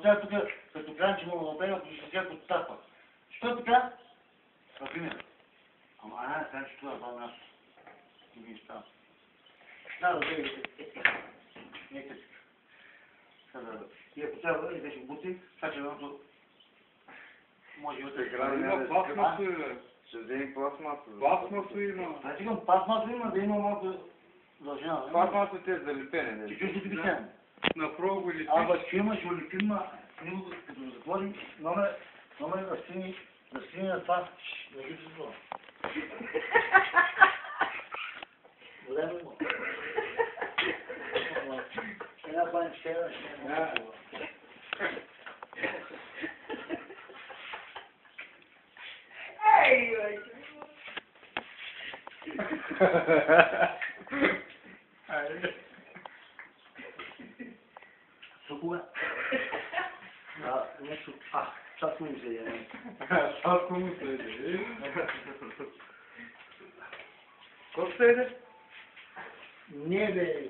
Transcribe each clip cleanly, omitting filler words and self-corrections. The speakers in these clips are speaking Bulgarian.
сега тук, като кранче му лапе, ако се сега като тапа. Що така? Например. Ама, сега ще това това място. И ви става. Да, да видите. Нека си. И ако трябва да се бути, така че едното може да се гради. Има пластмасо и да. Ще вземи пластмасо. Пластмасо има. Аз искам пластмасо има, да има малко дължина. Пластмасо те е за лепене. Ти чуеш ли ти писане? На пробу или Абе, ще имаш улепима, като затворим номер да стигне на това. Да ги се това. Големо му. Една баня ще е. Ей, бе! Сукуга? Нещо... Сладко ми се яде. Сладко му се яде. Какво се яде? Не, бе.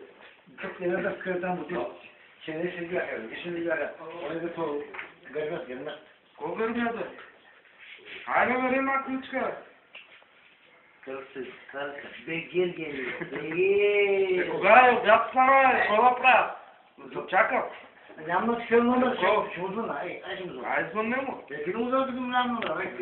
Тук една дъвка там бутил. Че не се бяха, не се бяха. Оне като гърмят. Какво гърмята? Хайде, бе, ма ключка. Кърси. Бе, гергени. Кога е? Обяд стана, бе. Какво да правя? Чакам. Няма да се номер, ще му звъна. Ай, ще му звъна. Ай, звънне му. Ти му звъна, като му нямам номер.